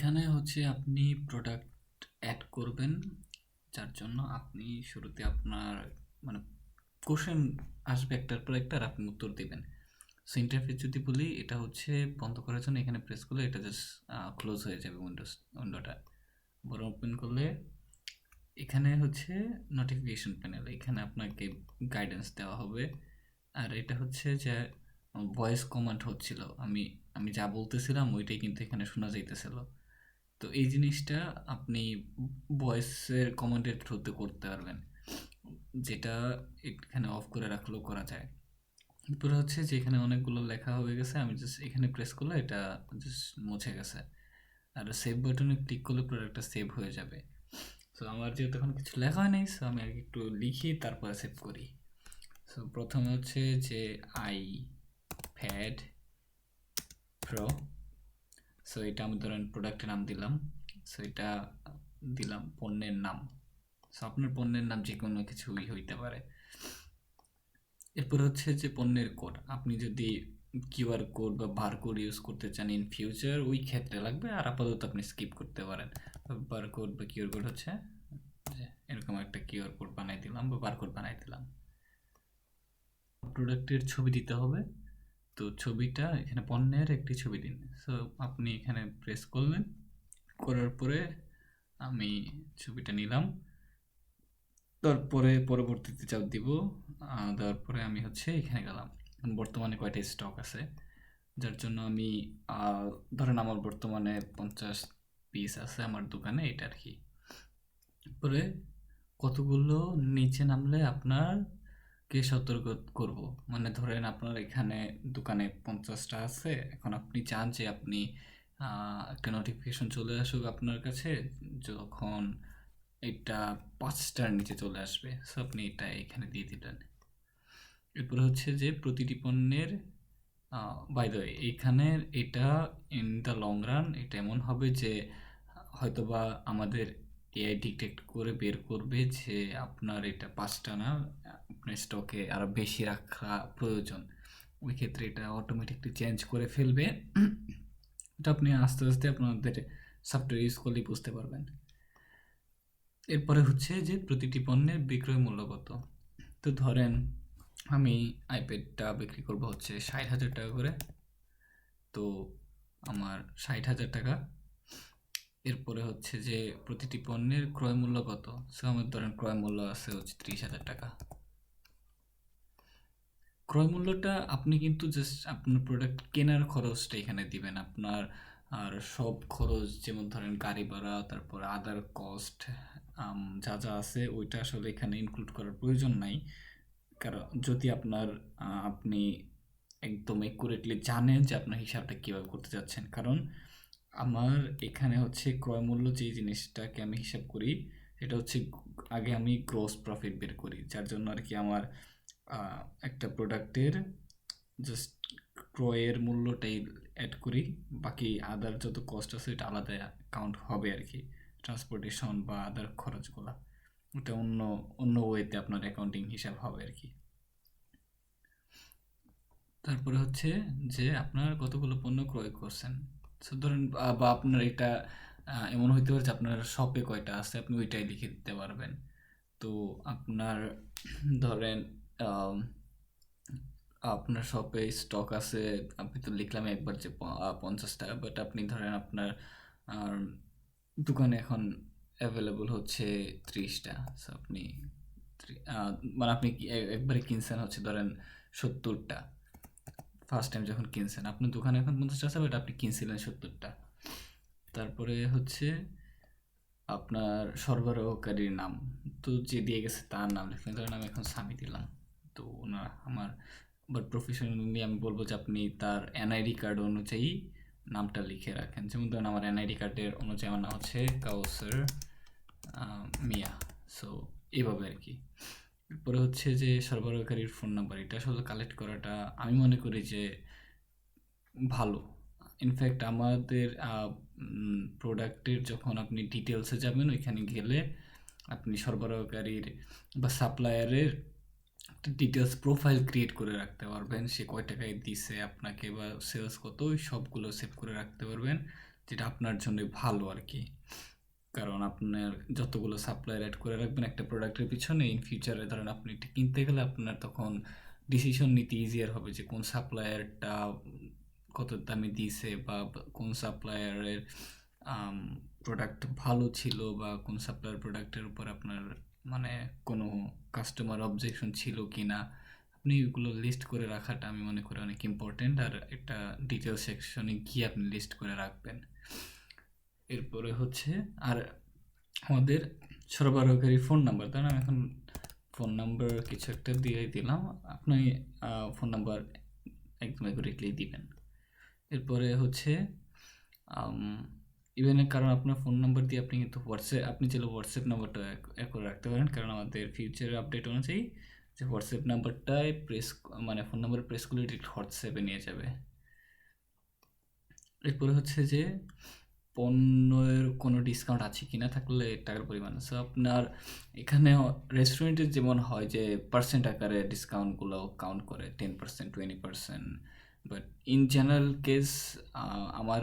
এখানে হচ্ছে আপনি প্রোডাক্ট অ্যাড করবেন, যার জন্য আপনি শুরুতে আপনার মানে কোশ্চেন আসবে একটার পর একটা, আর আপনি উত্তর দিবেন। সো ইন্টারফেস যদি বলি, এটা হচ্ছে বন্ধ করার জন্য এখানে প্রেস করলে এটা জাস্ট ক্লোজ হয়ে যাবে উইন্ডোটা। বড় ওপেন করলে এখানে হচ্ছে নোটিফিকেশন প্যানেল, এখানে আপনাকে গাইডেন্স দেওয়া হবে। আর এটা হচ্ছে যে ভয়েস কমান্ড হচ্ছিল, আমি আমি যা বলতেছিলাম ওইটাই কিন্তু এখানে শোনা যাইতেছিল। তো এই জিনিসটা আপনি ভয়েসের কমান্ডের থ্রুতে করতে পারবেন, যেটা এখানে অফ করে রাখলেও করা যায়। এরপরে হচ্ছে যে এখানে অনেকগুলো লেখা হয়ে গেছে, আমি জাস্ট এখানে প্রেস করলে এটা জাস্ট মুছে গেছে। আর সেভ বাটনে ক্লিক করলে প্রোডাক্টটা সেভ হয়ে যাবে। সো আমার যেহেতু এখন কিছু লেখা হয় নাই, সো আমি আগে একটু লিখি তারপরে সেভ করি। সো প্রথমে হচ্ছে যে আইপ্যাড প্রো, সো এটা আমি ধরেন প্রোডাক্টের নাম দিলাম। সো এটা দিলাম পণ্যের নাম। সো আপনার পণ্যের নাম যে কোনো কিছুই হইতে পারে। এরপর হচ্ছে যে পণ্যের কোড, আপনি যদি কিউআর কোড বা বারকোড ইউজ করতে চান ইন ফিউচার ওই ক্ষেত্রে লাগবে, আর আপাতত আপনি স্কিপ করতে পারেন। বারকোড বা কিউআর কোড হচ্ছে যে এরকম একটা কিউআর কোড বানাই দিলাম বা বারকোড বানাই দিলাম। প্রোডাক্টের ছবি দিতে হবে, তো ছবিটা এখানে পণ্যের একটি ছবি দিন। সো আপনি এখানে প্রেস করলেন, করার পরে আমি ছবিটা নিলাম, তারপরে পরবর্তীতে চাপ দিব। দেওয়ার পরে আমি হচ্ছে এখানে গেলাম, বর্তমানে কয়টা স্টক আছে, যার জন্য আমি ধরেন আমার বর্তমানে 50 পিস আছে আমার দোকানে, এটা আর কি। পরে কতগুলো নিচে নামলে আপনার কে সতর্ক করব, মানে ধরেন আপনার এখানে দোকানে 50টা আছে, এখন আপনি চান যে আপনি একটা নোটিফিকেশন চলে আসুক আপনার কাছে যখন এটা 5টার নিচে চলে আসবে। সো আপনি এটা এখানে দিয়ে দিলেন। এরপরে হচ্ছে যে প্রতিটি পণ্যের বাই দ্য ওয়ে এইখানে এটা ইন দ্য লং রান এটা এমন হবে যে হয়তোবা আমাদের এআই ডিটেক্ট করে বের করবে যে আপনার এটা 5টা না, আপনার স্টকে আরও বেশি রাখা প্রয়োজন। ওই ক্ষেত্রে এটা অটোমেটিকলি চেঞ্জ করে ফেলবে। এটা আপনি আস্তে আস্তে আপনাদের সফটওয়্যার ইউজ করলেই বুঝতে পারবেন। এরপরে হচ্ছে যে প্রতিটি পণ্যের বিক্রয় মূল্য কত। তো ধরেন আমি আইপ্যাডটা বিক্রি করব হচ্ছে 60,000 টাকা করে, তো আমার 60,000 টাকা। এরপরে হচ্ছে যে প্রতিটি পণ্যের ক্রয় মূল্য কত, সো আমার ধরেন ক্রয় মূল্য আছে হচ্ছে 30,000 টাকা। ক্রয় মূল্যটা আপনি কিন্তু জাস্ট আপনার প্রোডাক্ট কেনার খরচটা এখানে দিবেন, আপনার আর সব খরচ যেমন ধরেন গাড়ি ভাড়া, তারপর আদার কস্ট যা যা আছে ওইটা আসলে এখানে ইনক্লুড করার প্রয়োজন নাই। কারণ যদি আপনার আপনি একদম একুরেটলি জানেন যে আপনার হিসাবটা কীভাবে করতে যাচ্ছেন, কারণ আমার এখানে হচ্ছে ক্রয় মূল্য যেই জিনিসটাকে আমি হিসাব করি সেটা হচ্ছে আগে আমি গ্রোস প্রফিট বের করি, যার জন্য আর কি আমার একটা প্রোডাক্টের জাস্ট ক্রয়ের মূল্যটাই অ্যাড করি, বাকি আদার যত কস্ট আছে এটা আলাদা কাউন্ট হবে আর কি, ট্রান্সপোর্টেশন বা আদার খরচগুলো ওটা অন্য অন্য ওয়েতে আপনার অ্যাকাউন্টিং হিসাব হবে আর কি। তারপরে হচ্ছে যে আপনার কতগুলো পণ্য ক্রয় করছেন। সো ধরেন বা আপনার এটা এমন হইতে পারে যে আপনার শপে কয়টা আছে আপনি ওইটাই লিখে দিতে পারবেন। তো আপনার ধরেন আম, আপনার শপে স্টক আছে, আপনি তো লিখলাম একবার যে 50 টাকা, বাট আপনি ধরেন আপনার আর, দোকানে এখন অ্যাভেলেবল হচ্ছে 30টা। সো আপনি মানে আপনি একবারে কিনছেন হচ্ছে ধরেন 70টা, ফার্স্ট টাইম যখন কিনছেন আপনার দোকানে এখন 50টা আছে, বাট আপনি কিনছিলেন 70টা। তারপরে হচ্ছে আপনার সরবরাহকারীর নাম, তো যে দিয়ে গেছে তার নাম লিখলেন, ধরেন আমি এখন স্বামী দিলাম। তো ওনার আমার বাট প্রফেশনালি আমি বলবো যে আপনি তার এনআইডি কার্ড অনুযায়ী নামটা লিখে রাখেন, যেমন ধরেন আমার এনআইডি কার্ডের অনুযায়ী আমার নাম হচ্ছে কাউসার মিয়া। সো এইভাবে আর কি। এরপরে হচ্ছে যে সরবরাহকারীর ফোন নাম্বার, এটা আসলে কালেক্ট করাটা আমি মনে করি যে ভালো। ইনফ্যাক্ট আমাদের প্রোডাক্টের যখন আপনি ডিটেলসে যাবেন ওইখানে গেলে আপনি সরবরাহকারীর বা সাপ্লায়ারের ডিটেলস প্রোফাইল ক্রিয়েট করে রাখতে পারবেন, সে কয় টাকায় দিছে আপনাকে বা সেলস কত, ওই সবগুলো সেভ করে রাখতে পারবেন। যেটা আপনার জন্য ভালো আর কি। কারণ আপনার যতগুলো সাপ্লায়ার অ্যাড করে রাখবেন একটা প্রোডাক্টের পিছনে, ইন ফিউচারে ধরেন আপনি এটা কিনতে গেলে আপনার তখন ডিসিশন নিতে ইজিয়ার হবে যে কোন সাপ্লায়ারটা কত দামে দিয়েছে, বা কোন সাপ্লায়ারের প্রোডাক্ট ভালো ছিল, বা কোন সাপ্লায়ার প্রোডাক্টের উপর আপনার মানে কোনো কাস্টমার অবজেকশন ছিল কি না। আপনি এগুলো লিস্ট করে রাখাটা আমি মনে করি অনেক ইম্পর্টেন্ট, আর একটা ডিটেল সেকশনে গিয়ে আপনি লিস্ট করে রাখবেন। এরপরে হচ্ছে আর আমাদের সরবরাহকারী ফোন নাম্বার, তাই না? এখন ফোন নাম্বার কিছু একটা দিয়ে দিলাম, আপনি ফোন নাম্বার একদম অ্যাকুরেটলি দিবেন। এরপরে হচ্ছে ইভেনের কারণ আপনার ফোন নাম্বার দিয়ে আপনি কিন্তু আপনি চাইলে হোয়াটসঅ্যাপ নাম্বারটা করে রাখতে পারেন, কারণ আমাদের ফিউচারের আপডেট অনুযায়ী যে হোয়াটসঅ্যাপ নাম্বারটায় মানে ফোন নাম্বার প্রেস করলে ডিরেক্ট হোয়াটসঅ্যাপে নিয়ে যাবে। এরপরে হচ্ছে যে পণ্যের কোনো ডিসকাউন্ট আছে কি না, থাকলে টাকার পরিমাণ। সো আপনার এখানে রেস্টুরেন্টে যেমন হয় যে পার্সেন্ট আকারে ডিসকাউন্টগুলো কাউন্ট করে 10%, 20%, বাট ইন জেনারেল কেস আমার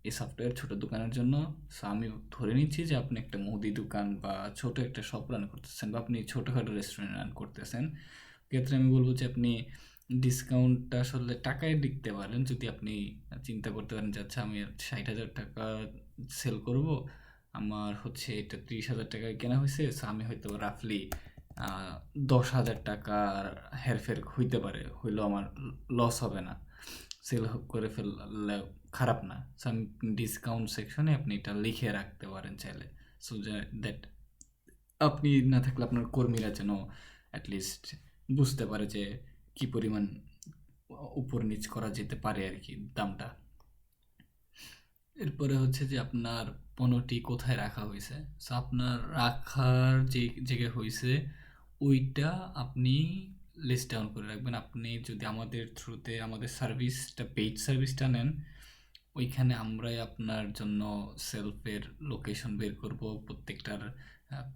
এই সফটওয়্যার ছোটো দোকানের জন্য। সো আমি ধরে নিচ্ছি যে আপনি একটা মুদি দোকান বা ছোটো একটা শপ রান করতেছেন, বা আপনি ছোটোখাটো রেস্টুরেন্ট রান করতেছেন। ক্ষেত্রে আমি বলবো যে আপনি ডিসকাউন্টটা আসলে টাকায় লিখতে পারেন, যদি আপনি চিন্তা করতে পারেন যে আচ্ছা আমি 60,000 টাকা সেল করব, আমার হচ্ছে এটা 30,000 টাকায় কেনা হয়েছে, সো আমি হয়তো রাফলি 10,000 টাকার হেরফের হইতে পারে, হইলেও আমার লস হবে না, সেল করে ফেললে খারাপ না। সো আমি ডিসকাউন্ট সেকশনে আপনি এটা লিখে রাখতে পারেন চাইলে, সো দ্যাট আপনি না থাকলে আপনার কর্মীরা যেন অ্যাটলিস্ট বুঝতে পারে যে কি পরিমাণ উপর নিচ করা যেতে পারে আর কি দামটা। এরপরে হচ্ছে যে আপনার পণ্যটি কোথায় রাখা হয়েছে। সো আপনার রাখার যে জায়গায় হয়েছে ওইটা আপনি লিস্ট ডাউন করে রাখবেন। আপনি যদি আমাদের থ্রুতে আমাদের সার্ভিসটা, পেইড সার্ভিসটা নেন, ওইখানে আমরাই আপনার জন্য সেলফের লোকেশন বের করব, প্রত্যেকটার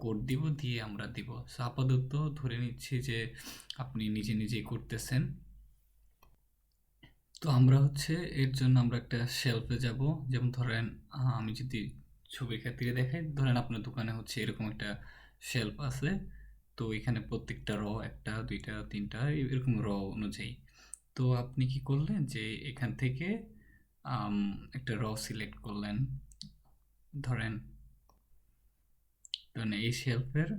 কোড দিব, দিয়ে আমরা দিব। সো আপাতত ধরে নিচ্ছি যে আপনি নিজে নিজেই করতেছেন। তো আমরা হচ্ছে এর জন্য আমরা একটা শেলফে যাব। যেমন ধরেন আমি যদি ছবির ক্ষেত্রে দেখাই, ধরেন আপনার দোকানে হচ্ছে এরকম একটা শেলফ আছে। তো এখানে প্রত্যেকটা র 1টা 2টা 3টা এরকম র অনুযায়ী। তো আপনি কি করলেন যে এখান থেকে একটা র সিলেক্ট করলেন, ধরেন এই শেলফের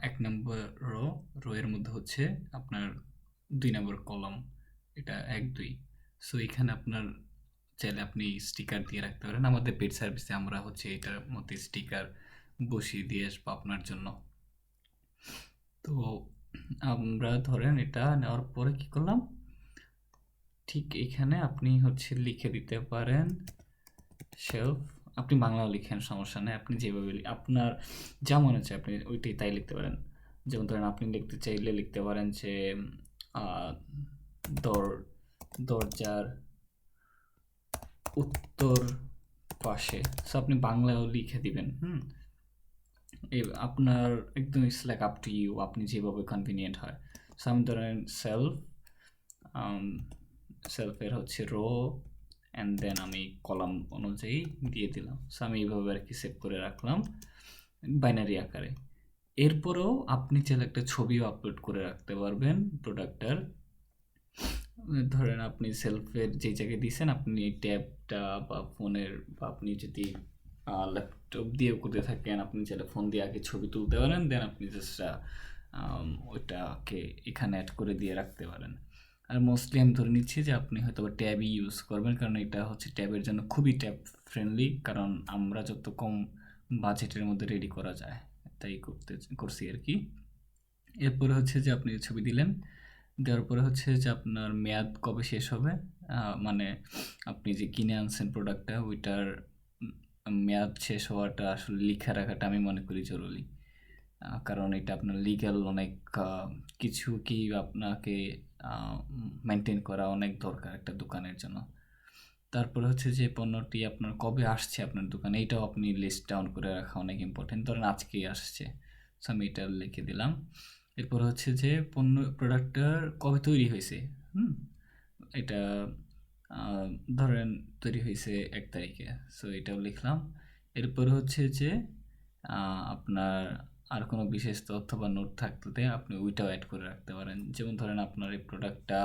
1 নম্বর রো এর মধ্যে হচ্ছে আপনার 2 নম্বর কলাম, এটা 1 2। সো এখানে আপনার চাইলে আপনি স্টিকার দিয়ে রাখতে পারেন। আমাদের পেড সার্ভিসে আমরা হচ্ছে এটার মধ্যে স্টিকার বসিয়ে দিয়ে আসবো আপনার জন্য। তো আমরা ধরেন এটা নেওয়ার পরে কি করলাম, ঠিক এখানে আপনি হচ্ছে লিখে দিতে পারেন শেলফ। আপনি বাংলাও লিখেন, সমস্যা নেই, আপনি যেভাবে আপনার যা মনে হচ্ছে আপনি ওইটাই তাই লিখতে পারেন। যেমন ধরেন আপনি লিখতে চাইলে লিখতে পারেন যে দরজার উত্তর পাশে। সো আপনি বাংলাও লিখে দিবেন। এই আপনার একদম it's like up to you, আপনি যেভাবে কনভিনিয়েন্ট হয়। সো আমি ধরেন সেলফের হচ্ছে রো অ্যান্ড দেন আমি কলাম অনুযায়ী দিয়ে দিলাম। সো আমি এইভাবে আর কি সেভ করে রাখলাম বাইনারি আকারে। এরপরেও আপনি চাইলে একটা ছবিও আপলোড করে রাখতে পারবেন প্রোডাক্টটার। ধরেন আপনি সেলফের যে জায়গায় দিয়েছেন, আপনি ট্যাবটা বা ফোনের, বা আপনি যদি ল্যাপটপ দিয়েও করতে থাকেন, আপনি চাইলে ফোন দিয়ে আগে ছবি তুলতে পারেন, দেন আপনি জাস্ট ওইটাকে এখানে অ্যাড করে দিয়ে রাখতে পারেন। আর মোস্টলি আমি ধরে নিচ্ছি যে আপনি হয়তো ট্যাবই ইউজ করবেন, কারণ এটা হচ্ছে ট্যাবের জন্য খুবই ট্যাব ফ্রেন্ডলি, কারণ আমরা যত কম বাজেটের মধ্যে রেডি করা যায় তাই করছি আর কি। এরপরে হচ্ছে যে আপনি ছবি দিলেন, দেওয়ার পরে হচ্ছে যে আপনার মেয়াদ কবে শেষ হবে, মানে আপনি যে কিনে আনছেন প্রোডাক্টটা, ওইটার মেয়াদ শেষ হওয়াটা আসলে লিখে রাখাটা আমি মনে করি জরুরি। কারণ এটা আপনার লিগ্যাল অনেক কিছু কি আপনাকে মেনটেন করা অনেক দরকার একটা দোকানের জন্য। তারপরে হচ্ছে যে পণ্যটি আপনার কবে আসছে আপনার দোকানে, এইটাও আপনি লিস্ট ডাউন করে রাখা অনেক ইম্পর্টেন্ট। ধরেন আজকেই আসছে, সো আমি এটা লিখে দিলাম। এরপর হচ্ছে যে প্রোডাক্টটার কবে তৈরি হয়েছে, এটা ধরেন তৈরি হয়েছে 1 তারিখে। সো এটাও লিখলাম। এরপরে হচ্ছে যে আপনার আর কোনো বিশেষ তথ্য বা নোট থাকলে আপনি ওইটাও অ্যাড করে রাখতে পারেন। যেমন ধরেন আপনার এই প্রোডাক্টটা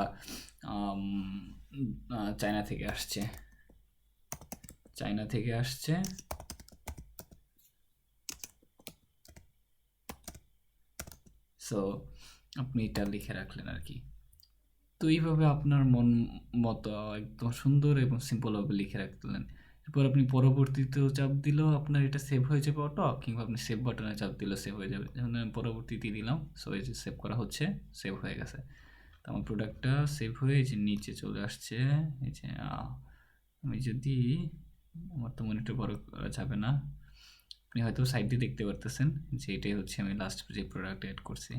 চায়না থেকে আসছে। সো আপনি এটা লিখে রাখলেন আর কি। তো এইভাবে আপনার মন মতো একদম সুন্দর এবং সিম্পলভাবে লিখে রাখলেন। এরপর আপনি পরবর্তীতেও চাপ দিলেও আপনার এটা সেভ হয়ে যাবে অটো, কিংবা আপনি সেভ বাটনে চাপ দিলেও সেভ হয়ে যাবে। যেমন আমি পরবর্তীতে দিলাম, সো এই যে সেভ করা হচ্ছে, সেভ হয়ে গেছে। তো আমার প্রোডাক্টটা সেভ হয়ে এই যে নিচে চলে আসছে। এই যে আমি যদি, আমার তো মনিটর বড় করা যাবে না, আপনি হয়তো সাইডে দেখতে পারতেছেন যে এটাই হচ্ছে আমি লাস্ট যে প্রোডাক্ট অ্যাড করছি।